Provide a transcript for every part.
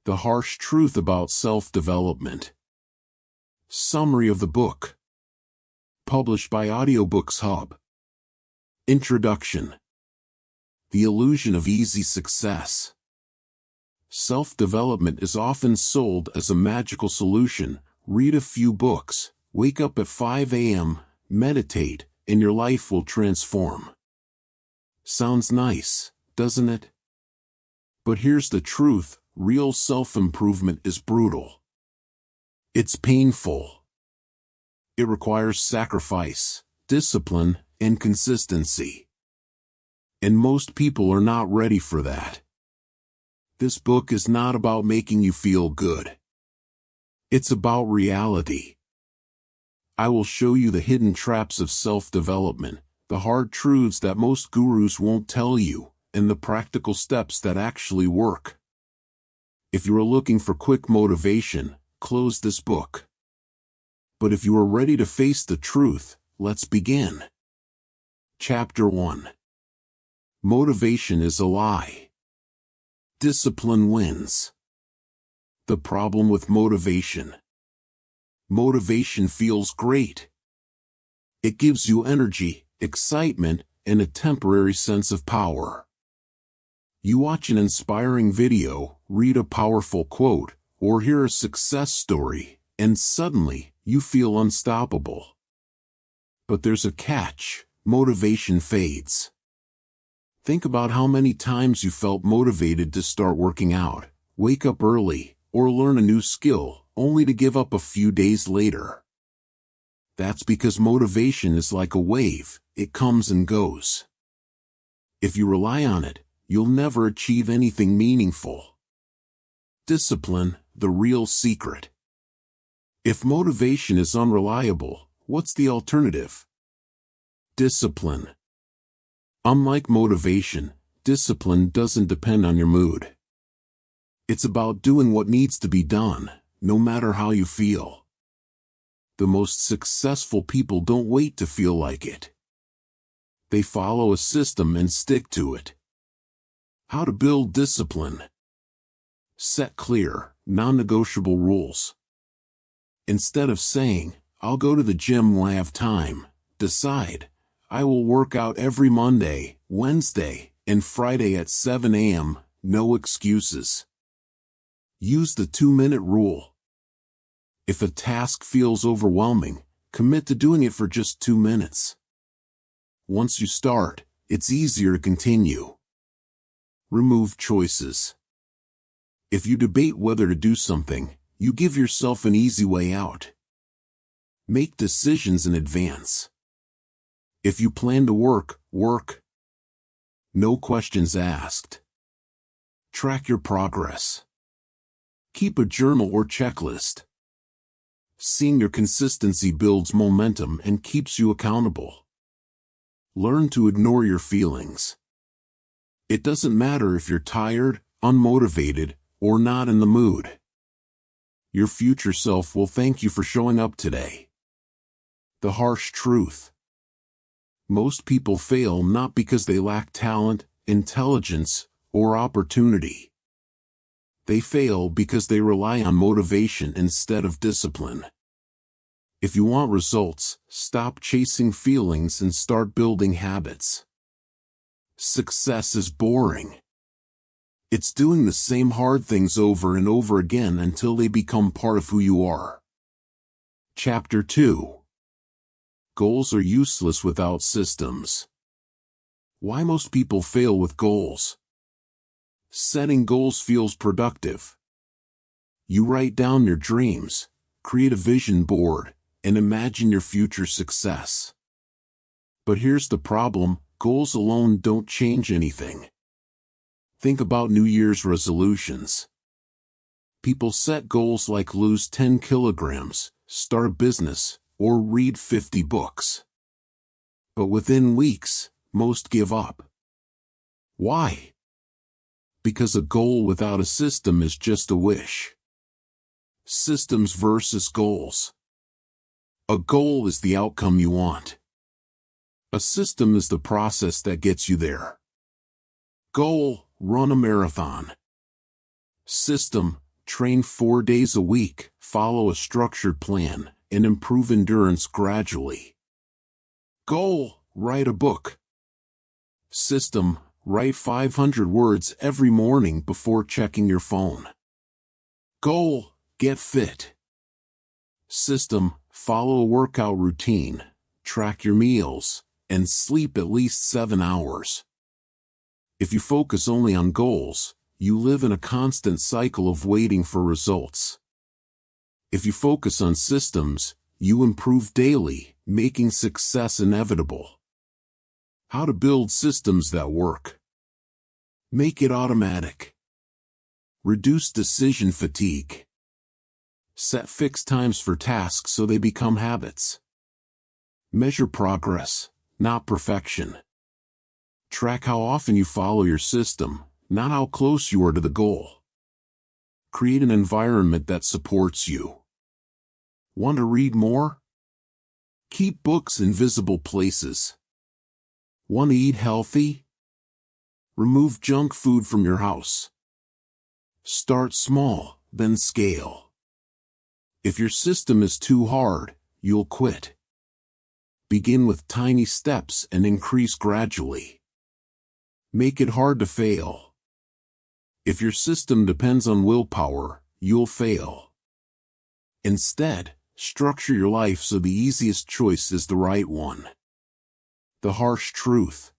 The harsh truth about self-development. Summary of the book. Published by Audiobooks HUB. Introduction. The illusion of easy success. Self-development is often sold as a magical solution. Read a few books, wake up at 5 a.m., meditate, and your life will transform. Sounds nice, doesn't it? But here's the truth, real self-improvement is brutal. It's painful. It requires sacrifice, discipline, and consistency. And most people are not ready for that. This book is not about making you feel good. It's about reality. I will show you the hidden traps of self-development, the hard truths that most gurus won't tell you, and the practical steps that actually work. If you are looking for quick motivation, close this book. But if you are ready to face the truth, let's begin. Chapter 1. Motivation is a lie. Discipline wins. The problem with motivation. Motivation feels great. It gives you energy, excitement, and a temporary sense of power. You watch an inspiring video, read a powerful quote, or hear a success story, and suddenly, you feel unstoppable. But there's a catch: motivation fades. Think about how many times you felt motivated to start working out, wake up early, or learn a new skill, only to give up a few days later. That's because motivation is like a wave, it comes and goes. If you rely on it, you'll never achieve anything meaningful. Discipline, the real secret. If motivation is unreliable, what's the alternative? Discipline. Unlike motivation, discipline doesn't depend on your mood. It's about doing what needs to be done, no matter how you feel. The most successful people don't wait to feel like it. They follow a system and stick to it. How to build discipline. Set clear, non-negotiable rules. Instead of saying, "I'll go to the gym when I have time," decide, "I will work out every Monday, Wednesday, and Friday at 7 a.m., no excuses." Use the 2-minute rule. If a task feels overwhelming, commit to doing it for just 2 minutes. Once you start, it's easier to continue. Remove choices. If you debate whether to do something, you give yourself an easy way out. Make decisions in advance. If you plan to work, work. No questions asked. Track your progress. Keep a journal or checklist. Seeing your consistency builds momentum and keeps you accountable. Learn to ignore your feelings. It doesn't matter if you're tired, unmotivated, or not in the mood. Your future self will thank you for showing up today. The harsh truth. Most people fail not because they lack talent, intelligence, or opportunity. They fail because they rely on motivation instead of discipline. If you want results, stop chasing feelings and start building habits. Success is boring. It's doing the same hard things over and over again until they become part of who you are. Chapter 2. Goals are useless without systems. Why most people fail with goals. Setting goals feels productive. You write down your dreams, create a vision board, and imagine your future success. But here's the problem: goals alone don't change anything. Think about New Year's resolutions. People set goals like lose 10 kilograms, start a business, or read 50 books. But within weeks, most give up. Why? Because a goal without a system is just a wish. Systems versus goals. A goal is the outcome you want. A system is the process that gets you there. Goal: run a marathon. System: Train 4 days a week, follow a structured plan, and improve endurance gradually. Goal: write a book. System: write 500 words every morning before checking your phone. Goal: get fit. System: follow a workout routine, track your meals, and sleep at least 7 hours. If you focus only on goals, you live in a constant cycle of waiting for results. If you focus on systems, you improve daily, making success inevitable. How to build systems that work. Make it automatic. Reduce decision fatigue. Set fixed times for tasks so they become habits. Measure progress, not perfection. Track how often you follow your system, not how close you are to the goal. Create an environment that supports you. Want to read more? Keep books in visible places. Want to eat healthy? Remove junk food from your house. Start small, then scale. If your system is too hard, you'll quit. Begin with tiny steps and increase gradually. Make it hard to fail. If your system depends on willpower, you'll fail. Instead, structure your life so the easiest choice is the right one. The harsh truth.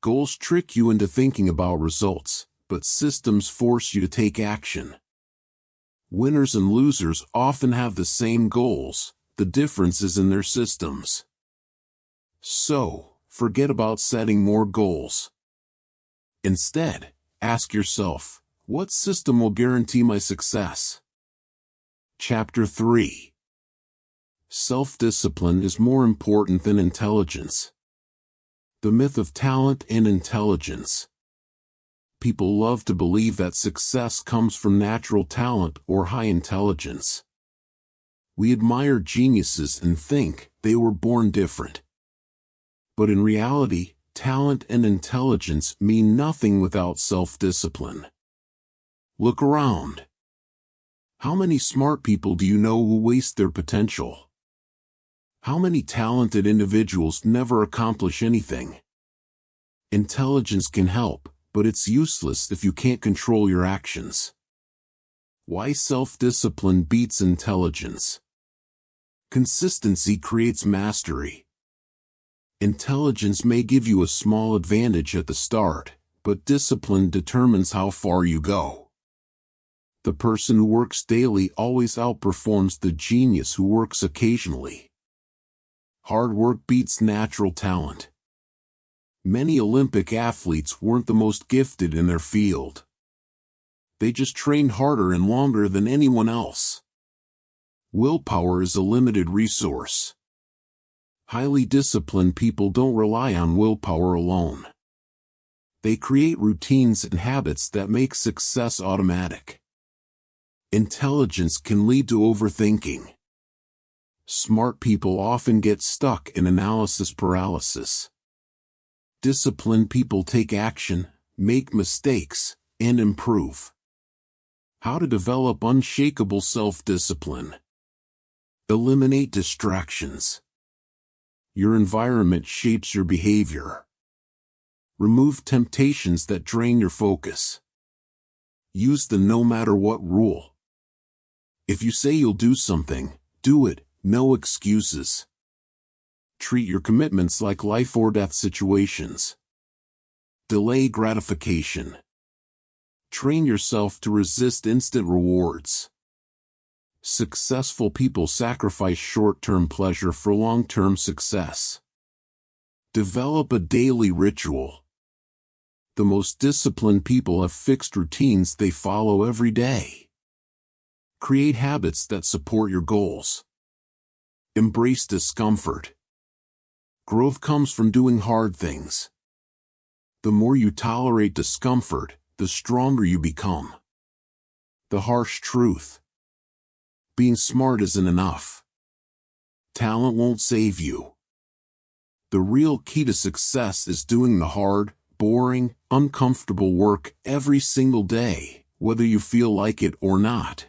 Goals trick you into thinking about results, but systems force you to take action. Winners and losers often have the same goals, the difference is in their systems. So, forget about setting more goals. Instead, ask yourself, what system will guarantee my success? Chapter 3. Self-discipline is more important than intelligence. The myth of talent and intelligence. People love to believe that success comes from natural talent or high intelligence. We admire geniuses and think they were born different. But in reality, talent and intelligence mean nothing without self-discipline. Look around. How many smart people do you know who waste their potential? How many talented individuals never accomplish anything? Intelligence can help, but it's useless if you can't control your actions. Why self-discipline beats intelligence? Consistency creates mastery. Intelligence may give you a small advantage at the start, but discipline determines how far you go. The person who works daily always outperforms the genius who works occasionally. Hard work beats natural talent. Many Olympic athletes weren't the most gifted in their field. They just trained harder and longer than anyone else. Willpower is a limited resource. Highly disciplined people don't rely on willpower alone. They create routines and habits that make success automatic. Intelligence can lead to overthinking. Smart people often get stuck in analysis paralysis. Disciplined people take action, make mistakes, and improve. How to develop unshakable self-discipline. Eliminate distractions. Your environment shapes your behavior. Remove temptations that drain your focus. Use the no matter what rule. If you say you'll do something, do it, no excuses. Treat your commitments like life or death situations. Delay gratification. Train yourself to resist instant rewards. Successful people sacrifice short-term pleasure for long-term success. Develop a daily ritual. The most disciplined people have fixed routines they follow every day. Create habits that support your goals. Embrace discomfort. Growth comes from doing hard things. The more you tolerate discomfort, the stronger you become. The harsh truth. Being smart isn't enough. Talent won't save you. The real key to success is doing the hard, boring, uncomfortable work every single day, whether you feel like it or not.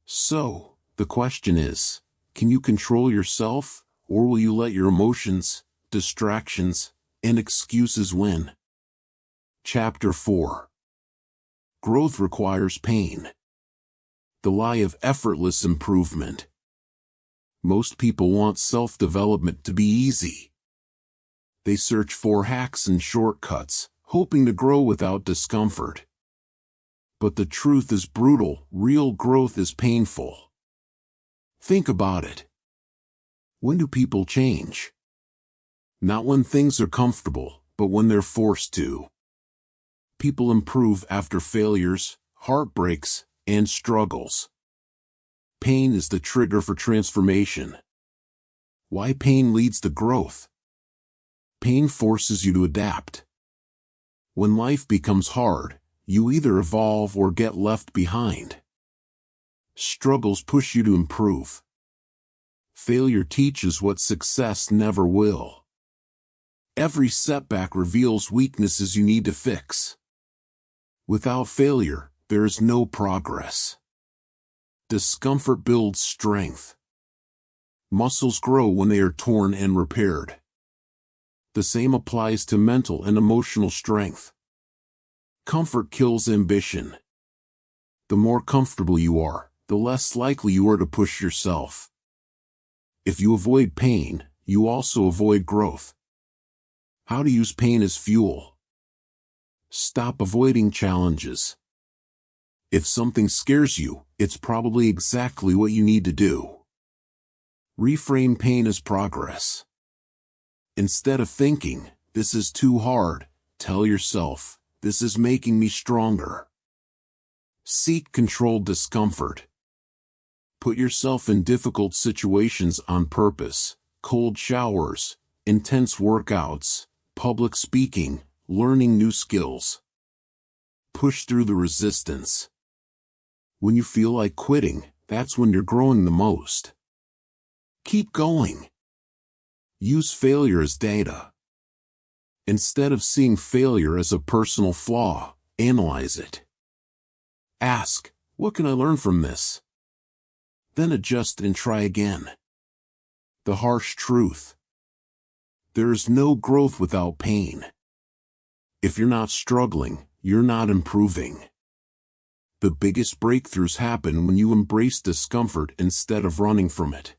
So, the question is, can you control yourself, or will you let your emotions, distractions, and excuses win? Chapter 4. Growth requires pain. The lie of effortless improvement. Most people want self-development to be easy. They search for hacks and shortcuts, hoping to grow without discomfort. But the truth is brutal. Real growth is painful. Think about it. When do people change? Not when things are comfortable, but when they're forced to. People improve after failures, heartbreaks, and struggles. Pain is the trigger for transformation. Why pain leads to growth? Pain forces you to adapt. When life becomes hard, you either evolve or get left behind. Struggles push you to improve. Failure teaches what success never will. Every setback reveals weaknesses you need to fix. Without failure, there is no progress. Discomfort builds strength. Muscles grow when they are torn and repaired. The same applies to mental and emotional strength. Comfort kills ambition. The more comfortable you are, the less likely you are to push yourself. If you avoid pain, you also avoid growth. How to use pain as fuel. Stop avoiding challenges. If something scares you, it's probably exactly what you need to do. Reframe pain as progress. Instead of thinking, "This is too hard," tell yourself, "This is making me stronger." Seek controlled discomfort. Put yourself in difficult situations on purpose: cold showers, intense workouts, public speaking, learning new skills. Push through the resistance. When you feel like quitting, that's when you're growing the most. Keep going. Use failure as data. Instead of seeing failure as a personal flaw, analyze it. Ask, "What can I learn from this?" Then adjust and try again. The harsh truth. There is no growth without pain. If you're not struggling, you're not improving. The biggest breakthroughs happen when you embrace discomfort instead of running from it.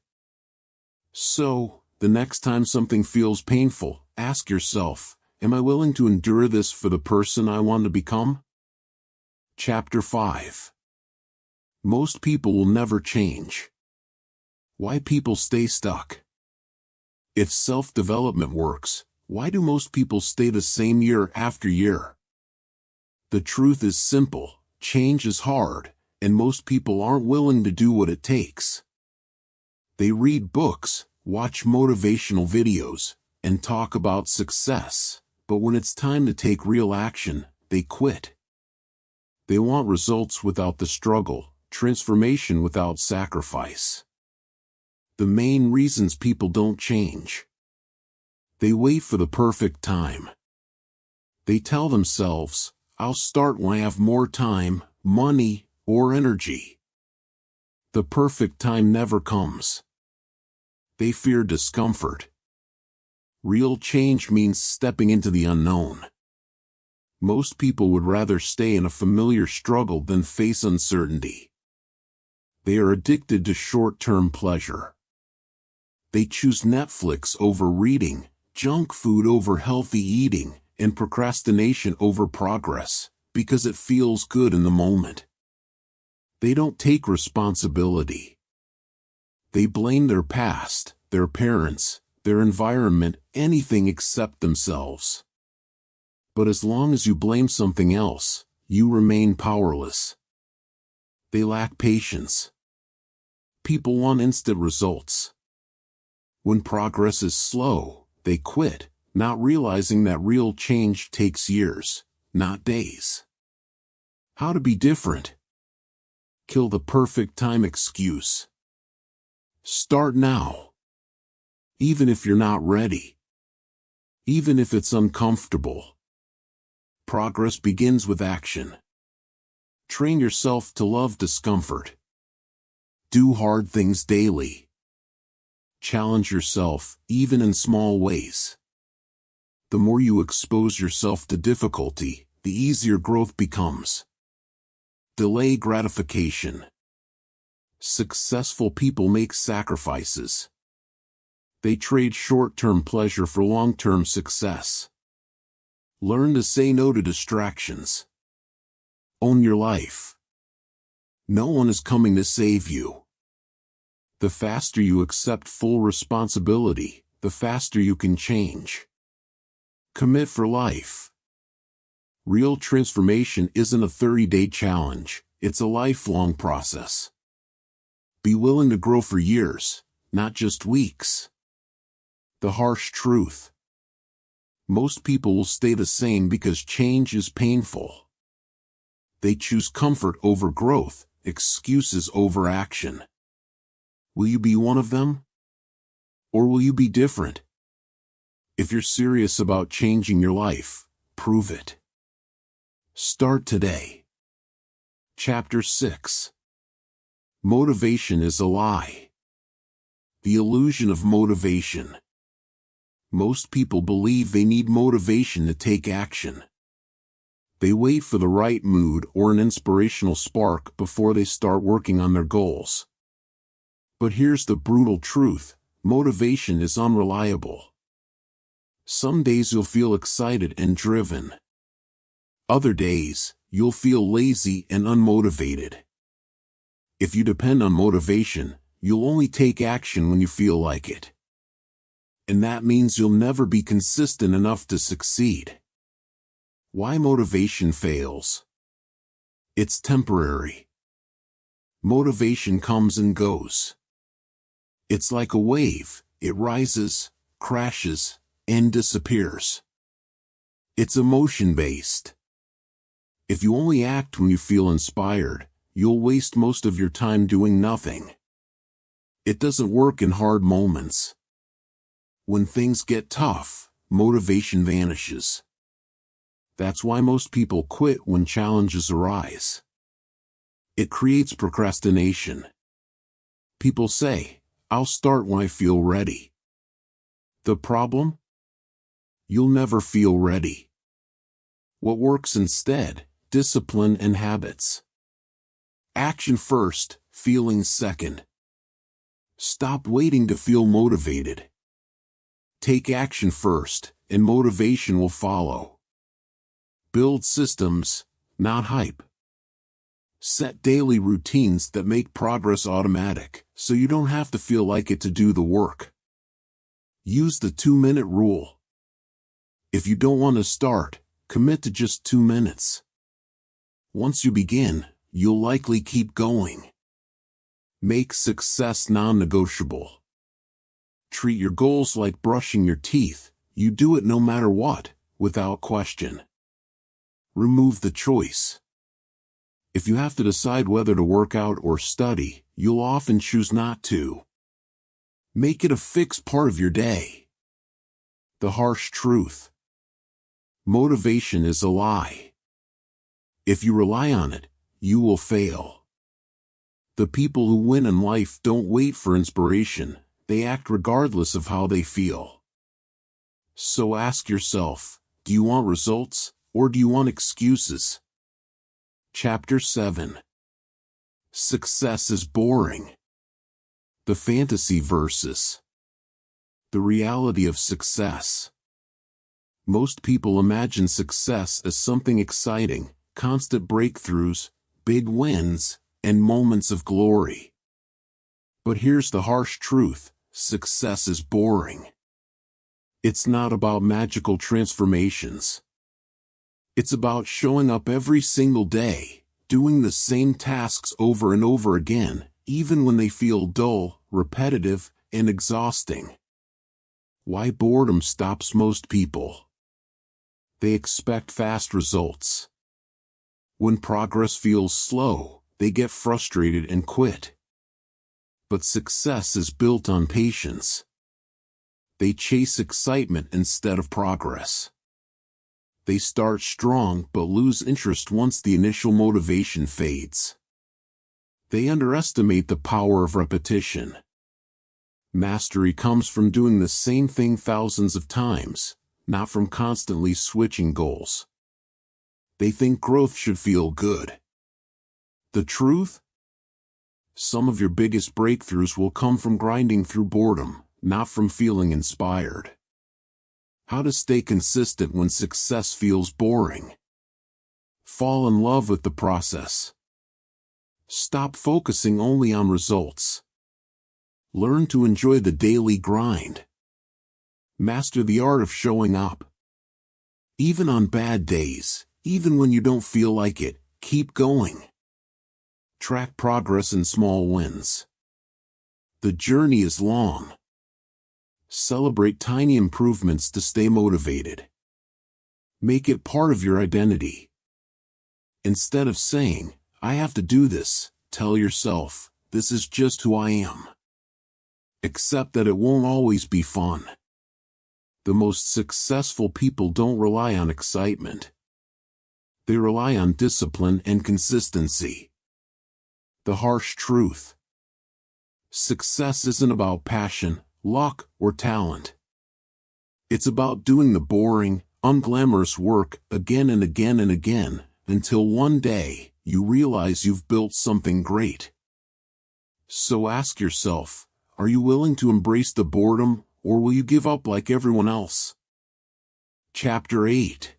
So, the next time something feels painful, ask yourself, "Am I willing to endure this for the person I want to become?" Chapter 5. Most people will never change. Why people stay stuck. If self-development works, why do most people stay the same year after year? The truth is simple: change is hard, and most people aren't willing to do what it takes. They read books, watch motivational videos, and talk about success, but when it's time to take real action, they quit. They want results without the struggle, transformation without sacrifice. The main reasons people don't change. They wait for the perfect time. They tell themselves, "I'll start when I have more time, money, or energy." The perfect time never comes. They fear discomfort. Real change means stepping into the unknown. Most people would rather stay in a familiar struggle than face uncertainty. They are addicted to short-term pleasure. They choose Netflix over reading, junk food over healthy eating, and procrastination over progress, because it feels good in the moment. They don't take responsibility. They blame their past, their parents, their environment, anything except themselves. But as long as you blame something else, you remain powerless. They lack patience. People want instant results. When progress is slow, they quit, not realizing that real change takes years, not days. How to be different. Kill the perfect time excuse. Start now. Even if you're not ready. Even if it's uncomfortable. Progress begins with action. Train yourself to love discomfort. Do hard things daily. Challenge yourself, even in small ways. The more you expose yourself to difficulty, the easier growth becomes. Delay gratification. Successful people make sacrifices. They trade short-term pleasure for long-term success. Learn to say no to distractions. Own your life. No one is coming to save you. The faster you accept full responsibility, the faster you can change. Commit for life. Real transformation isn't a 30-day challenge, it's a lifelong process. Be willing to grow for years, not just weeks. The harsh truth. Most people will stay the same because change is painful. They choose comfort over growth, excuses over action. Will you be one of them? Or will you be different? If you're serious about changing your life, prove it. Start today. Chapter 6. Motivation is a lie. The illusion of motivation. Most people believe they need motivation to take action. They wait for the right mood or an inspirational spark before they start working on their goals. But here's the brutal truth: motivation is unreliable. Some days you'll feel excited and driven. Other days, you'll feel lazy and unmotivated. If you depend on motivation, you'll only take action when you feel like it. And that means you'll never be consistent enough to succeed. Why motivation fails? It's temporary. Motivation comes and goes. It's like a wave, it rises, crashes, and disappears. It's emotion-based. If you only act when you feel inspired, you'll waste most of your time doing nothing. It doesn't work in hard moments. When things get tough, motivation vanishes. That's why most people quit when challenges arise. It creates procrastination. People say, "I'll start when I feel ready." The problem? You'll never feel ready. What works instead? Discipline and habits. Action first, feelings second. Stop waiting to feel motivated. Take action first, and motivation will follow. Build systems, not hype. Set daily routines that make progress automatic, so you don't have to feel like it to do the work. Use the 2-minute rule. If you don't want to start, commit to just 2 minutes. Once you begin, you'll likely keep going. Make success non-negotiable. Treat your goals like brushing your teeth. You do it no matter what, without question. Remove the choice. If you have to decide whether to work out or study, you'll often choose not to. Make it a fixed part of your day. The harsh truth. Motivation is a lie. If you rely on it, you will fail. The people who win in life don't wait for inspiration, they act regardless of how they feel. So ask yourself, do you want results, or do you want excuses? Chapter 7. Success is boring. The fantasy versus the reality of success. Most people imagine success as something exciting, constant breakthroughs, big wins, and moments of glory. But here's the harsh truth: success is boring. It's not about magical transformations. It's about showing up every single day, doing the same tasks over and over again, even when they feel dull, repetitive, and exhausting. Why boredom stops most people? They expect fast results. When progress feels slow, they get frustrated and quit. But success is built on patience. They chase excitement instead of progress. They start strong but lose interest once the initial motivation fades. They underestimate the power of repetition. Mastery comes from doing the same thing thousands of times, not from constantly switching goals. They think growth should feel good. The truth? Some of your biggest breakthroughs will come from grinding through boredom, not from feeling inspired. How to stay consistent when success feels boring. Fall in love with the process. Stop focusing only on results. Learn to enjoy the daily grind. Master the art of showing up. Even on bad days, even when you don't feel like it, keep going. Track progress in small wins. The journey is long. Celebrate tiny improvements to stay motivated. Make it part of your identity. Instead of saying, "I have to do this," tell yourself, "This is just who I am." Accept that it won't always be fun. The most successful people don't rely on excitement. They rely on discipline and consistency. The harsh truth. Success isn't about passion, luck, or talent. It's about doing the boring, unglamorous work again and again and again, until one day, you realize you've built something great. So ask yourself, are you willing to embrace the boredom, or will you give up like everyone else? Chapter 8.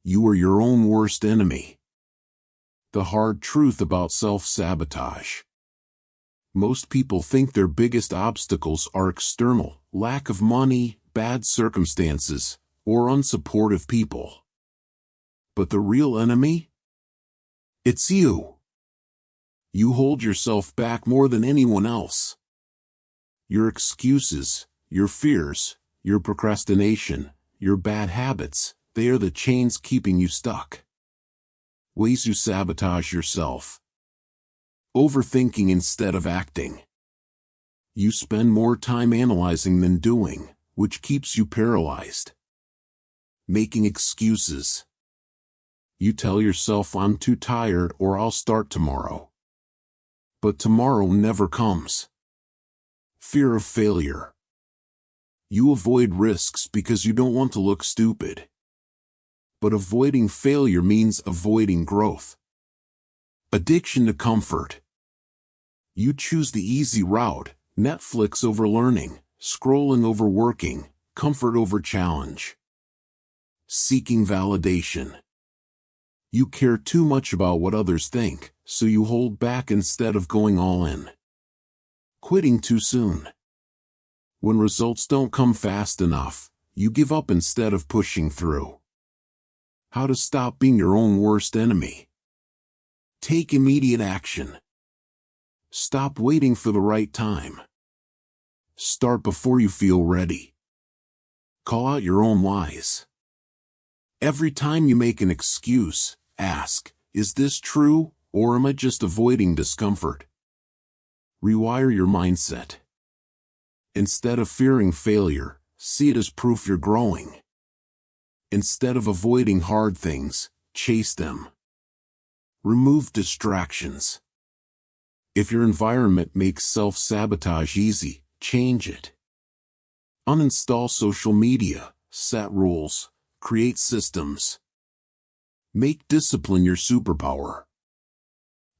You are your own worst enemy. The hard truth about self-sabotage. Most people think their biggest obstacles are external, lack of money, bad circumstances, or unsupportive people. But the real enemy? It's you. You hold yourself back more than anyone else. Your excuses, your fears, your procrastination, your bad habits, they are the chains keeping you stuck. Ways you sabotage yourself. Overthinking instead of acting. You spend more time analyzing than doing, which keeps you paralyzed. Making excuses. You tell yourself, "I'm too tired," or "I'll start tomorrow." But tomorrow never comes. Fear of failure. You avoid risks because you don't want to look stupid. But avoiding failure means avoiding growth. Addiction to comfort. You choose the easy route, Netflix over learning, scrolling over working, comfort over challenge. Seeking validation. You care too much about what others think, so you hold back instead of going all in. Quitting too soon. When results don't come fast enough, you give up instead of pushing through. How to stop being your own worst enemy. Take immediate action. Stop waiting for the right time. Start before you feel ready. Call out your own lies. Every time you make an excuse, ask, "Is this true, or am I just avoiding discomfort?" Rewire your mindset. Instead of fearing failure, see it as proof you're growing. Instead of avoiding hard things, chase them. Remove distractions. If your environment makes self-sabotage easy, change it. Uninstall social media, set rules, create systems. Make discipline your superpower.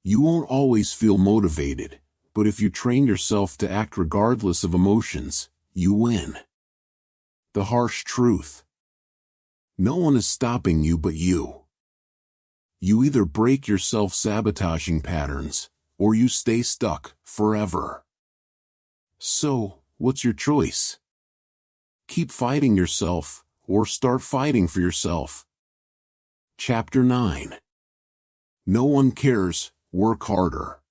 You won't always feel motivated, but if you train yourself to act regardless of emotions, you win. The harsh truth. No one is stopping you but you. You either break your self-sabotaging patterns, or you stay stuck forever. So, what's your choice? Keep fighting yourself, or start fighting for yourself. Chapter 9. No one cares, work harder.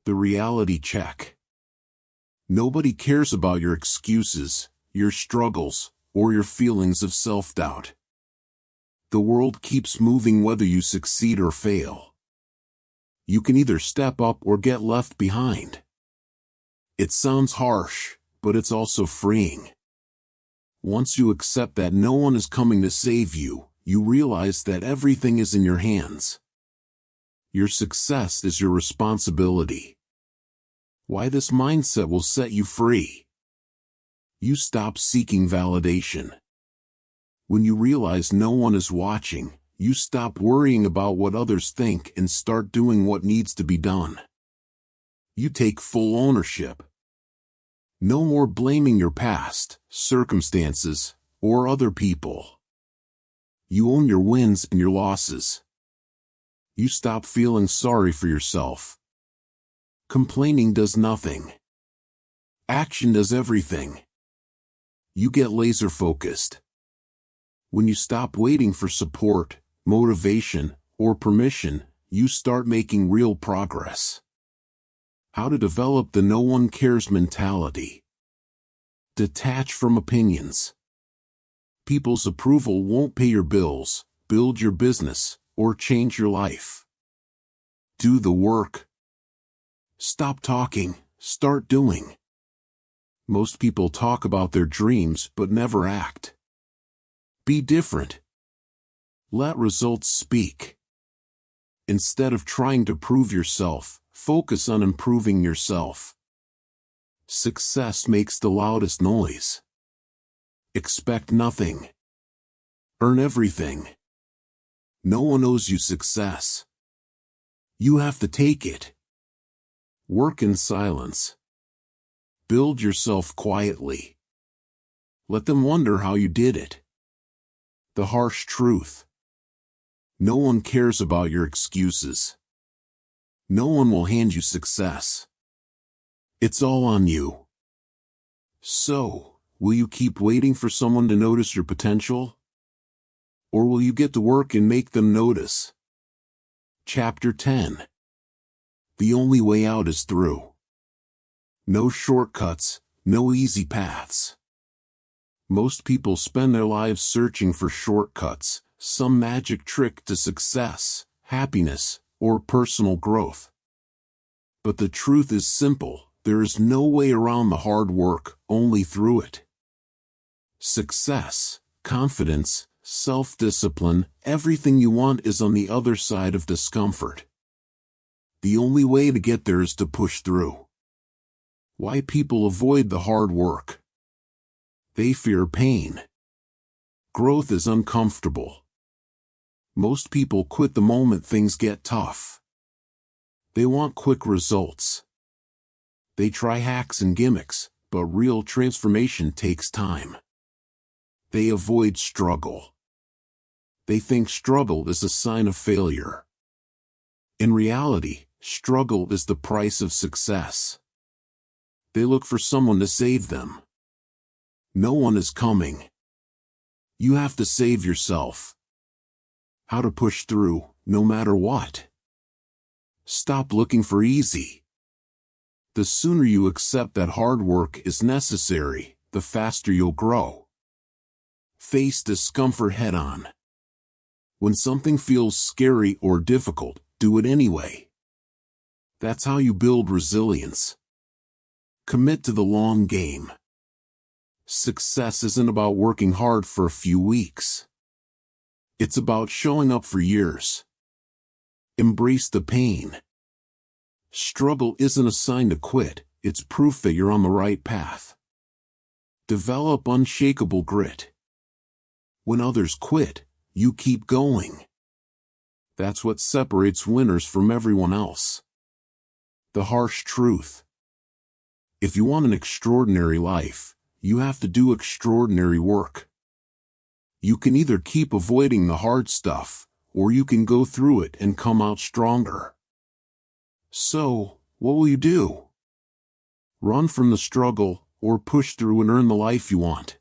The reality check. Nobody cares about your excuses, your struggles, or your feelings of self-doubt. The world keeps moving whether you succeed or fail. You can either step up or get left behind. It sounds harsh, but it's also freeing. Once you accept that no one is coming to save you, you realize that everything is in your hands. Your success is your responsibility. Why this mindset will set you free. You stop seeking validation. When you realize no one is watching, you stop worrying about what others think and start doing what needs to be done. You take full ownership. No more blaming your past, circumstances, or other people. You own your wins and your losses. You stop feeling sorry for yourself. Complaining does nothing. Action does everything. You get laser focused. When you stop waiting for support, motivation, or permission, you start making real progress. How to develop the no one cares mentality. Detach from opinions. People's approval won't pay your bills, build your business, or change your life. Do the work. Stop talking, start doing. Most people talk about their dreams but never act. Be different. Let results speak. Instead of trying to prove yourself, focus on improving yourself. Success makes the loudest noise. Expect nothing. Earn everything. No one owes you success. You have to take it. Work in silence. Build yourself quietly. Let them wonder how you did it. The harsh truth. No one cares about your excuses. No one will hand you success. It's all on you. So, will you keep waiting for someone to notice your potential? Or will you get to work and make them notice? Chapter 10. The only way out is through. No shortcuts, no easy paths. Most people spend their lives searching for shortcuts, some magic trick to success, happiness, or personal growth. But the truth is simple, there is no way around the hard work, only through it. Success, confidence, self-discipline, everything you want is on the other side of discomfort. The only way to get there is to push through. Why people avoid the hard work? They fear pain. Growth is uncomfortable. Most people quit the moment things get tough. They want quick results. They try hacks and gimmicks, but real transformation takes time. They avoid struggle. They think struggle is a sign of failure. In reality, struggle is the price of success. They look for someone to save them. No one is coming. You have to save yourself. How to push through, no matter what. Stop looking for easy. The sooner you accept that hard work is necessary, the faster you'll grow. Face discomfort head-on. When something feels scary or difficult, do it anyway. That's how you build resilience. Commit to the long game. Success isn't about working hard for a few weeks. It's about showing up for years. Embrace the pain. Struggle isn't a sign to quit, it's proof that you're on the right path. Develop unshakable grit. When others quit, you keep going. That's what separates winners from everyone else. The harsh truth. If you want an extraordinary life, you have to do extraordinary work. You can either keep avoiding the hard stuff, or you can go through it and come out stronger. So, what will you do? Run from the struggle, or push through and earn the life you want?